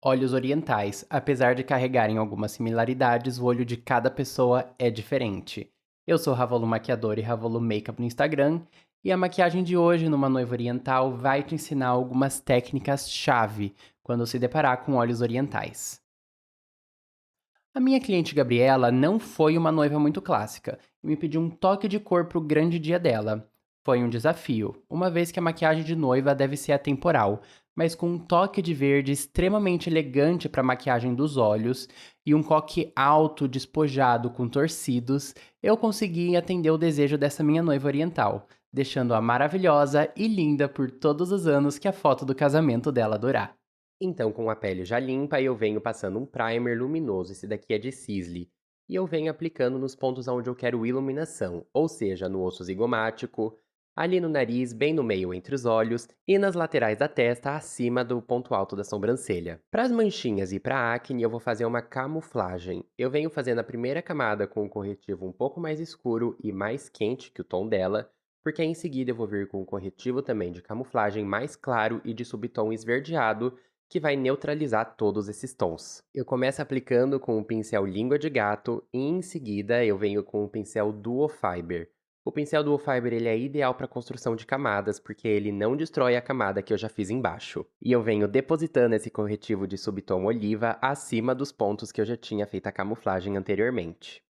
Olhos orientais, apesar de carregarem algumas similaridades, o olho de cada pessoa é diferente. Eu sou Ravolo Maquiador e Ravolo Makeup no Instagram, e a maquiagem de hoje numa noiva oriental vai te ensinar algumas técnicas-chave quando se deparar com olhos orientais. A minha cliente Gabriela não foi uma noiva muito clássica e me pediu um toque de cor para o grande dia dela. Foi um desafio, uma vez que a maquiagem de noiva deve ser atemporal, mas com um toque de verde extremamente elegante para a maquiagem dos olhos e um coque alto despojado com torcidos, eu consegui atender o desejo dessa minha noiva oriental, deixando-a maravilhosa e linda por todos os anos que a foto do casamento dela durar. Então, com a pele já limpa, eu venho passando um primer luminoso, esse daqui é de Sisley, e eu venho aplicando nos pontos onde eu quero iluminação, ou seja, no osso zigomático, ali no nariz, bem no meio entre os olhos, e nas laterais da testa, acima do ponto alto da sobrancelha. Para as manchinhas e para acne, eu vou fazer uma camuflagem. Eu venho fazendo a primeira camada com um corretivo um pouco mais escuro e mais quente que o tom dela, porque em seguida eu vou vir com um corretivo também de camuflagem mais claro e de subtom esverdeado, que vai neutralizar todos esses tons. Eu começo aplicando com o pincel Língua de Gato e em seguida eu venho com o pincel Duo Fiber. O pincel Duo Fiber ele é ideal para construção de camadas porque ele não destrói a camada que eu já fiz embaixo. E eu venho depositando esse corretivo de subtom oliva acima dos pontos que eu já tinha feito a camuflagem anteriormente.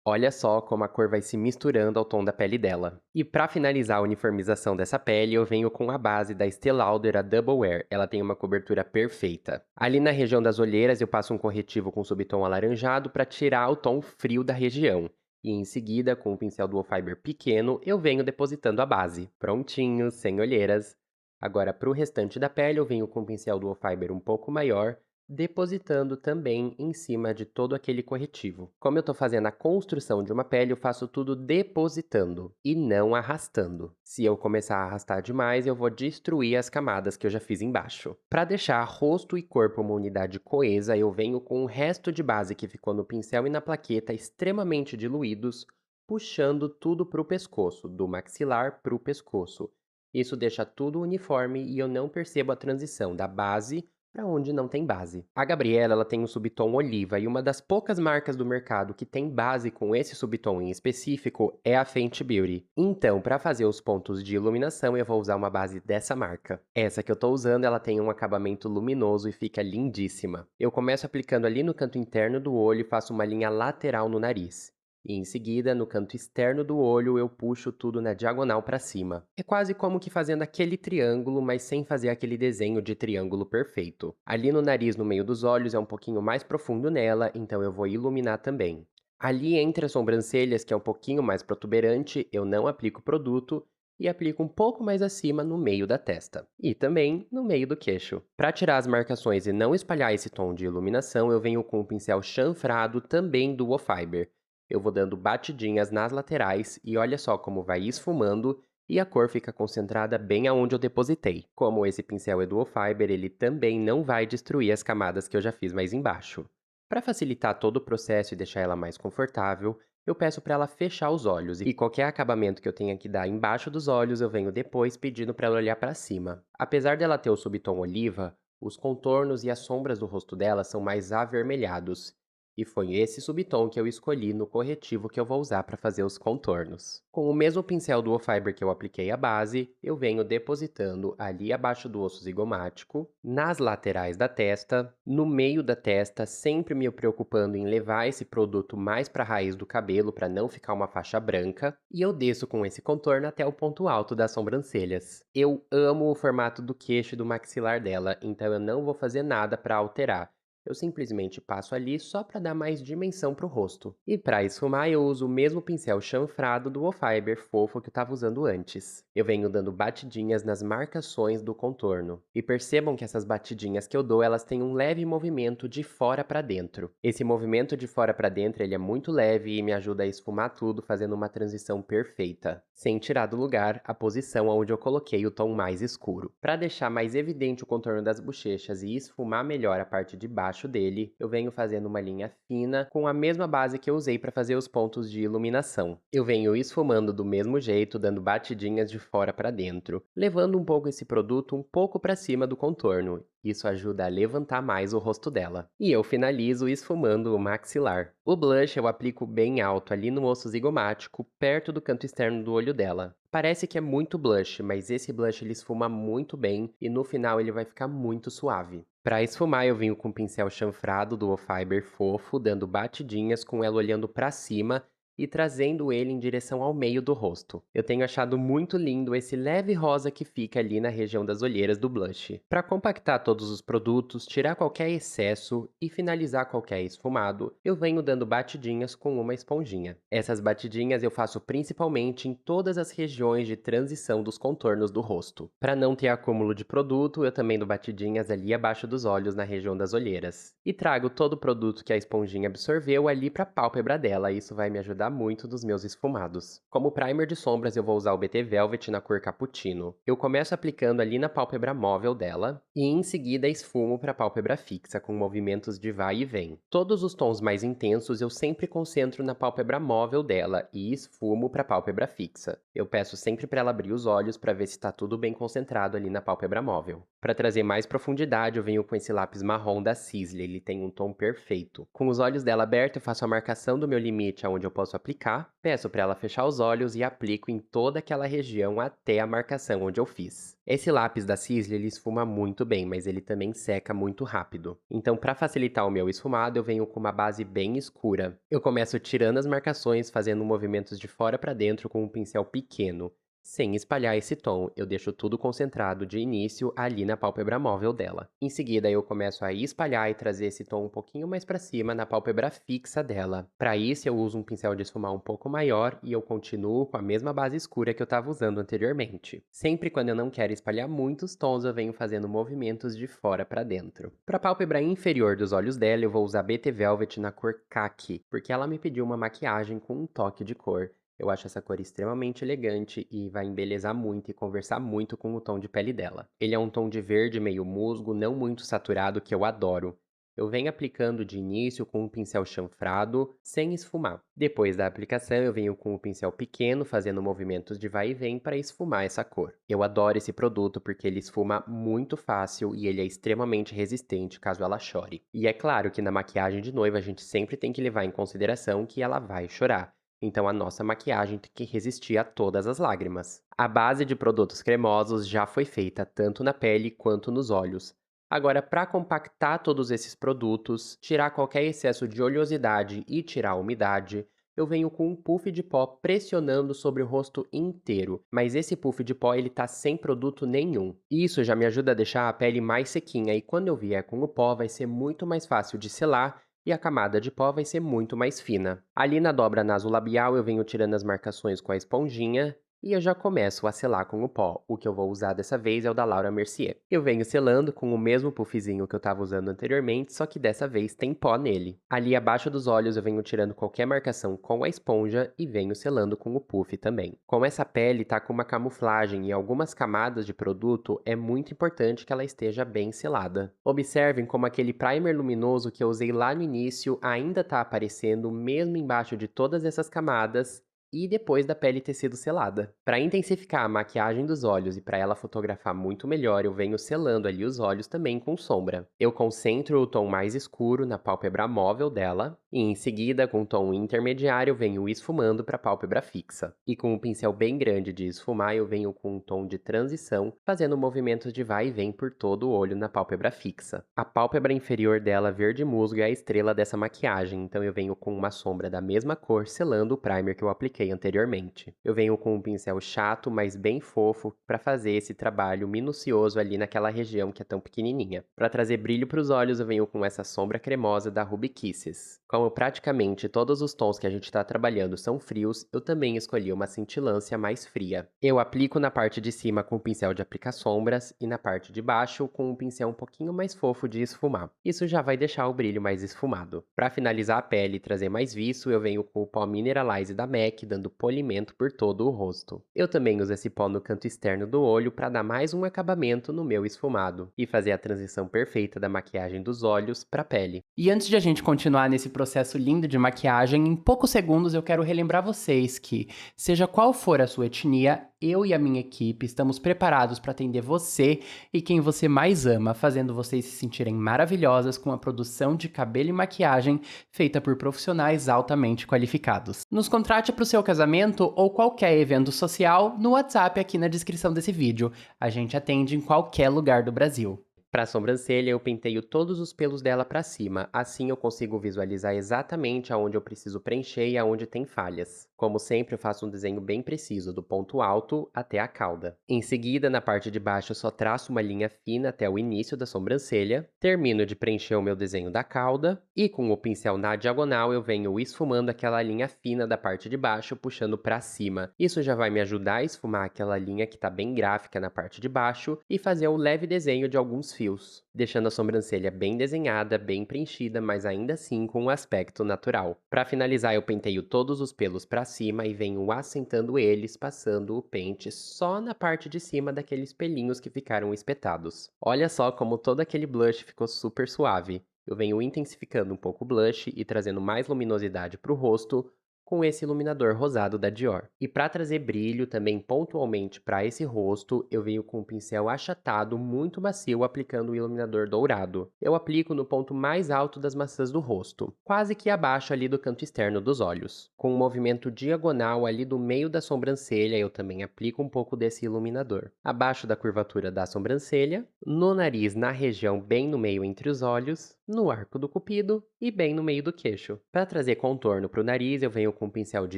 Olha só como a cor vai se misturando ao tom da pele dela. E para finalizar a uniformização dessa pele, eu venho com a base da Estée Lauder, a Double Wear. Ela tem uma cobertura perfeita. Ali na região das olheiras, eu passo um corretivo com subtom alaranjado para tirar o tom frio da região. E em seguida, com o pincel Duo Fiber pequeno, eu venho depositando a base. Prontinho, sem olheiras. Agora, para o restante da pele, eu venho com o pincel Duo Fiber um pouco maior, depositando também em cima de todo aquele corretivo. Como eu estou fazendo a construção de uma pele, eu faço tudo depositando e não arrastando. Se eu começar a arrastar demais, eu vou destruir as camadas que eu já fiz embaixo. Para deixar rosto e corpo uma unidade coesa, eu venho com o resto de base que ficou no pincel e na plaqueta extremamente diluídos, puxando tudo para o pescoço, do maxilar para o pescoço. Isso deixa tudo uniforme e eu não percebo a transição da base para onde não tem base. A Gabriela, ela tem um subtom oliva e uma das poucas marcas do mercado que tem base com esse subtom em específico é a Fenty Beauty. Então, para fazer os pontos de iluminação, eu vou usar uma base dessa marca. Essa que eu tô usando, ela tem um acabamento luminoso e fica lindíssima. Eu começo aplicando ali no canto interno do olho e faço uma linha lateral no nariz. E em seguida, no canto externo do olho, eu puxo tudo na diagonal para cima. É quase como que fazendo aquele triângulo, mas sem fazer aquele desenho de triângulo perfeito. Ali no nariz, no meio dos olhos, é um pouquinho mais profundo nela, então eu vou iluminar também. Ali entre as sobrancelhas, que é um pouquinho mais protuberante, eu não aplico produto e aplico um pouco mais acima no meio da testa e também no meio do queixo. Para tirar as marcações e não espalhar esse tom de iluminação, eu venho com o pincel chanfrado também do Fiber. Eu vou dando batidinhas nas laterais e olha só como vai esfumando e a cor fica concentrada bem aonde eu depositei. Como esse pincel é Duo Fiber, ele também não vai destruir as camadas que eu já fiz mais embaixo. Para facilitar todo o processo e deixar ela mais confortável, eu peço para ela fechar os olhos e qualquer acabamento que eu tenha que dar embaixo dos olhos, eu venho depois pedindo para ela olhar para cima. Apesar dela ter o subtom oliva, os contornos e as sombras do rosto dela são mais avermelhados. E foi esse subtom que eu escolhi no corretivo que eu vou usar para fazer os contornos. Com o mesmo pincel Duo Fiber que eu apliquei a base, eu venho depositando ali abaixo do osso zigomático, nas laterais da testa, no meio da testa, sempre me preocupando em levar esse produto mais para a raiz do cabelo para não ficar uma faixa branca, e eu desço com esse contorno até o ponto alto das sobrancelhas. Eu amo o formato do queixo e do maxilar dela, então eu não vou fazer nada para alterar. Eu simplesmente passo ali só para dar mais dimensão para o rosto. E para esfumar, eu uso o mesmo pincel chanfrado do Fiber fofo que eu estava usando antes. Eu venho dando batidinhas nas marcações do contorno. E percebam que essas batidinhas que eu dou, elas têm um leve movimento de fora para dentro. Esse movimento de fora para dentro, ele é muito leve e me ajuda a esfumar tudo, fazendo uma transição perfeita, sem tirar do lugar a posição onde eu coloquei o tom mais escuro. Para deixar mais evidente o contorno das bochechas e esfumar melhor a parte de baixo embaixo dele, eu venho fazendo uma linha fina com a mesma base que eu usei para fazer os pontos de iluminação. Eu venho esfumando do mesmo jeito, dando batidinhas de fora para dentro, levando um pouco esse produto um pouco para cima do contorno. Isso ajuda a levantar mais o rosto dela. E eu finalizo esfumando o maxilar. O blush eu aplico bem alto ali no osso zigomático, perto do canto externo do olho dela. Parece que é muito blush, mas esse blush ele esfuma muito bem e no final ele vai ficar muito suave. Para esfumar, eu venho com um pincel chanfrado do Fiber fofo, dando batidinhas com ela olhando para cima e trazendo ele em direção ao meio do rosto. Eu tenho achado muito lindo esse leve rosa que fica ali na região das olheiras do blush. Para compactar todos os produtos, tirar qualquer excesso e finalizar qualquer esfumado, eu venho dando batidinhas com uma esponjinha. Essas batidinhas eu faço principalmente em todas as regiões de transição dos contornos do rosto. Para não ter acúmulo de produto, eu também dou batidinhas ali abaixo dos olhos na região das olheiras. E trago todo o produto que a esponjinha absorveu ali para a pálpebra dela, isso vai me ajudar muito dos meus esfumados. Como primer de sombras, eu vou usar o BT Velvet na cor Cappuccino. Eu começo aplicando ali na pálpebra móvel dela e em seguida esfumo para a pálpebra fixa com movimentos de vai e vem. Todos os tons mais intensos eu sempre concentro na pálpebra móvel dela e esfumo para a pálpebra fixa. Eu peço sempre para ela abrir os olhos para ver se está tudo bem concentrado ali na pálpebra móvel. Para trazer mais profundidade, eu venho com esse lápis marrom da Sisley, ele tem um tom perfeito. Com os olhos dela abertos, eu faço a marcação do meu limite aonde eu posso aplicar, peço para ela fechar os olhos e aplico em toda aquela região até a marcação onde eu fiz. Esse lápis da Sisley ele esfuma muito bem, mas ele também seca muito rápido. Então, para facilitar o meu esfumado, eu venho com uma base bem escura. Eu começo tirando as marcações, fazendo movimentos de fora para dentro com um pincel pequeno. Sem espalhar esse tom, eu deixo tudo concentrado de início ali na pálpebra móvel dela. Em seguida, eu começo a espalhar e trazer esse tom um pouquinho mais para cima na pálpebra fixa dela. Para isso, eu uso um pincel de esfumar um pouco maior e eu continuo com a mesma base escura que eu estava usando anteriormente. Sempre quando eu não quero espalhar muitos tons, eu venho fazendo movimentos de fora para dentro. Para a pálpebra inferior dos olhos dela, eu vou usar BT Velvet na cor Khaki, porque ela me pediu uma maquiagem com um toque de cor. Eu acho essa cor extremamente elegante e vai embelezar muito e conversar muito com o tom de pele dela. Ele é um tom de verde meio musgo, não muito saturado, que eu adoro. Eu venho aplicando de início com um pincel chanfrado, sem esfumar. Depois da aplicação, eu venho com o pincel pequeno, fazendo movimentos de vai e vem para esfumar essa cor. Eu adoro esse produto porque ele esfuma muito fácil e ele é extremamente resistente caso ela chore. E é claro que na maquiagem de noiva a gente sempre tem que levar em consideração que ela vai chorar. Então a nossa maquiagem tem que resistir a todas as lágrimas. A base de produtos cremosos já foi feita tanto na pele quanto nos olhos. Agora, para compactar todos esses produtos, tirar qualquer excesso de oleosidade e tirar a umidade, eu venho com um puff de pó pressionando sobre o rosto inteiro, mas esse puff de pó ele tá sem produto nenhum. Isso já me ajuda a deixar a pele mais sequinha e quando eu vier com o pó vai ser muito mais fácil de selar e a camada de pó vai ser muito mais fina. Ali na dobra nasolabial eu venho tirando as marcações com a esponjinha e eu já começo a selar com o pó. O que eu vou usar dessa vez é o da Laura Mercier. Eu venho selando com o mesmo puffzinho que eu estava usando anteriormente, só que dessa vez tem pó nele. Ali abaixo dos olhos eu venho tirando qualquer marcação com a esponja e venho selando com o puff também. Como essa pele tá com uma camuflagem e algumas camadas de produto, é muito importante que ela esteja bem selada. Observem como aquele primer luminoso que eu usei lá no início ainda está aparecendo mesmo embaixo de todas essas camadas e depois da pele ter sido selada. Para intensificar a maquiagem dos olhos e para ela fotografar muito melhor, eu venho selando ali os olhos também com sombra. Eu concentro o tom mais escuro na pálpebra móvel dela e em seguida, com o tom intermediário, eu venho esfumando para a pálpebra fixa. E com um pincel bem grande de esfumar, eu venho com um tom de transição, fazendo movimentos de vai e vem por todo o olho na pálpebra fixa. A pálpebra inferior dela, verde musgo, é a estrela dessa maquiagem, então eu venho com uma sombra da mesma cor, selando o primer que eu apliquei anteriormente. Eu venho com um pincel chato, mas bem fofo, para fazer esse trabalho minucioso ali naquela região que é tão pequenininha. Para trazer brilho para os olhos, eu venho com essa sombra cremosa da Ruby Kisses. Como praticamente todos os tons que a gente está trabalhando são frios, eu também escolhi uma cintilância mais fria. Eu aplico na parte de cima com o pincel de aplicar sombras e na parte de baixo com um pincel um pouquinho mais fofo de esfumar. Isso já vai deixar o brilho mais esfumado. Para finalizar a pele e trazer mais viço, eu venho com o pó Mineralize da MAC, dando polimento por todo o rosto. Eu também uso esse pó no canto externo do olho para dar mais um acabamento no meu esfumado e fazer a transição perfeita da maquiagem dos olhos para a pele. E antes de a gente continuar nesse processo lindo de maquiagem, em poucos segundos eu quero relembrar vocês que, seja qual for a sua etnia, eu e a minha equipe estamos preparados para atender você e quem você mais ama, fazendo vocês se sentirem maravilhosas com a produção de cabelo e maquiagem feita por profissionais altamente qualificados. Nos contrate para o seu casamento ou qualquer evento social no WhatsApp aqui na descrição desse vídeo. A gente atende em qualquer lugar do Brasil. Para a sobrancelha, eu penteio todos os pelos dela para cima, assim eu consigo visualizar exatamente aonde eu preciso preencher e aonde tem falhas. Como sempre, eu faço um desenho bem preciso, do ponto alto até a cauda. Em seguida, na parte de baixo, eu só traço uma linha fina até o início da sobrancelha, termino de preencher o meu desenho da cauda, e com o pincel na diagonal eu venho esfumando aquela linha fina da parte de baixo, puxando para cima. Isso já vai me ajudar a esfumar aquela linha que está bem gráfica na parte de baixo e fazer um leve desenho de alguns fios, deixando a sobrancelha bem desenhada, bem preenchida, mas ainda assim com um aspecto natural. Para finalizar, eu penteio todos os pelos para cima e venho assentando eles, passando o pente só na parte de cima daqueles pelinhos que ficaram espetados. Olha só como todo aquele blush ficou super suave. Eu venho intensificando um pouco o blush e trazendo mais luminosidade para o rosto com esse iluminador rosado da Dior. E para trazer brilho também pontualmente para esse rosto, eu venho com um pincel achatado muito macio aplicando o iluminador dourado. Eu aplico no ponto mais alto das maçãs do rosto, quase que abaixo ali do canto externo dos olhos. Com um movimento diagonal ali do meio da sobrancelha, eu também aplico um pouco desse iluminador. Abaixo da curvatura da sobrancelha, no nariz, na região bem no meio entre os olhos, no arco do cupido e bem no meio do queixo. Para trazer contorno para o nariz, eu venho com um pincel de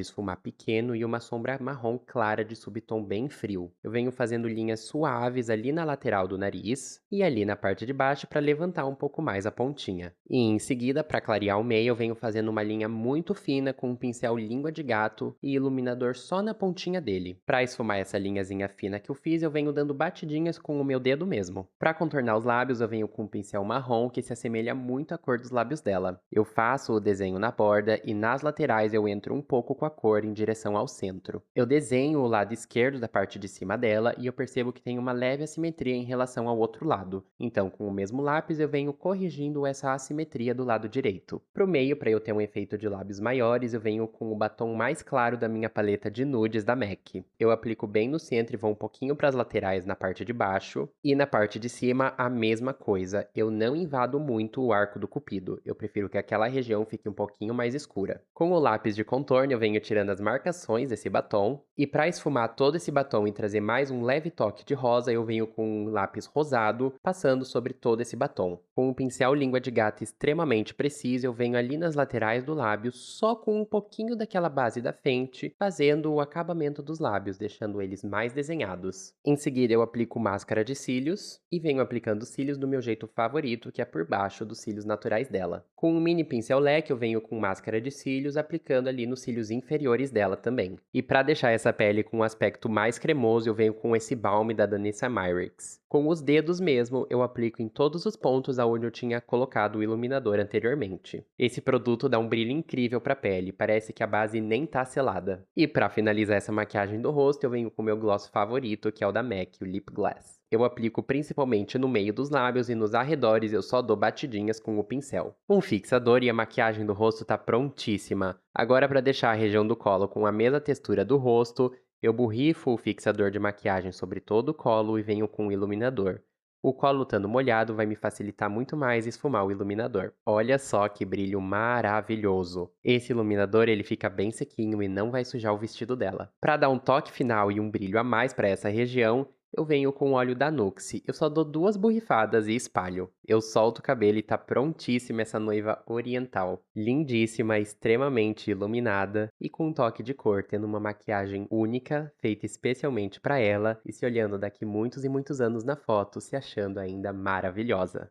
esfumar pequeno e uma sombra marrom clara de subtom bem frio. Eu venho fazendo linhas suaves ali na lateral do nariz e ali na parte de baixo para levantar um pouco mais a pontinha. E em seguida, para clarear o meio, eu venho fazendo uma linha muito fina com um pincel língua de gato e iluminador só na pontinha dele. Para esfumar essa linhazinha fina que eu fiz, eu venho dando batidinhas com o meu dedo mesmo. Para contornar os lábios, eu venho com um pincel marrom que se assemelha muito à cor dos lábios dela. Eu faço o desenho na borda e nas laterais eu entro um pouco com a cor em direção ao centro. Eu desenho o lado esquerdo da parte de cima dela e eu percebo que tem uma leve assimetria em relação ao outro lado. Então, com o mesmo lápis, eu venho corrigindo essa assimetria do lado direito. Pro meio, para eu ter um efeito de lábios maiores, eu venho com o batom mais claro da minha paleta de nudes da MAC. Eu aplico bem no centro e vou um pouquinho para as laterais na parte de baixo. E na parte de cima, a mesma coisa. Eu não invado muito o arco do cupido. Eu prefiro que aquela região fique um pouquinho mais escura. Com o lápis de contorno, eu venho tirando as marcações desse batom. E para esfumar todo esse batom e trazer mais um leve toque de rosa, eu venho com um lápis rosado, passando sobre todo esse batom. Com um pincel língua de gato extremamente preciso, eu venho ali nas laterais do lábio, só com um pouquinho daquela base da frente, fazendo o acabamento dos lábios, deixando eles mais desenhados. Em seguida, eu aplico máscara de cílios e venho aplicando os cílios do meu jeito favorito, que é por baixo dos cílios naturais dela. Com um mini pincel leque, eu venho com máscara de cílios, aplicando ali nos cílios inferiores dela também. E para deixar essa pele com um aspecto mais cremoso, eu venho com esse balme da Danessa Myricks. Com os dedos mesmo, eu aplico em todos os pontos aonde eu tinha colocado o iluminador anteriormente. Esse produto dá um brilho incrível para a pele, parece que a base nem tá selada. E para finalizar essa maquiagem do rosto, eu venho com o meu gloss favorito, que é o da MAC, o Lip Glass. Eu aplico principalmente no meio dos lábios e nos arredores eu só dou batidinhas com o pincel. Um fixador e a maquiagem do rosto tá prontíssima. Agora, para deixar a região do colo com a mesma textura do rosto, eu borrifo o fixador de maquiagem sobre todo o colo e venho com o iluminador. O colo estando molhado vai me facilitar muito mais esfumar o iluminador. Olha só que brilho maravilhoso! Esse iluminador ele fica bem sequinho e não vai sujar o vestido dela. Para dar um toque final e um brilho a mais para essa região, eu venho com o óleo da Nuxe. Eu só dou 2 borrifadas e espalho. Eu solto o cabelo e tá prontíssima essa noiva oriental. Lindíssima, extremamente iluminada e com um toque de cor, tendo uma maquiagem única, feita especialmente para ela e se olhando daqui muitos e muitos anos na foto, se achando ainda maravilhosa.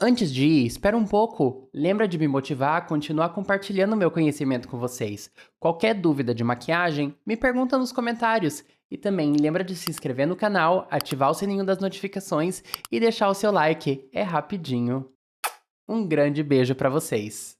Antes de ir, espera um pouco. Lembra de me motivar a continuar compartilhando meu conhecimento com vocês. Qualquer dúvida de maquiagem, me pergunta nos comentários. E também lembra de se inscrever no canal, ativar o sininho das notificações e deixar o seu like. É rapidinho. Um grande beijo pra vocês.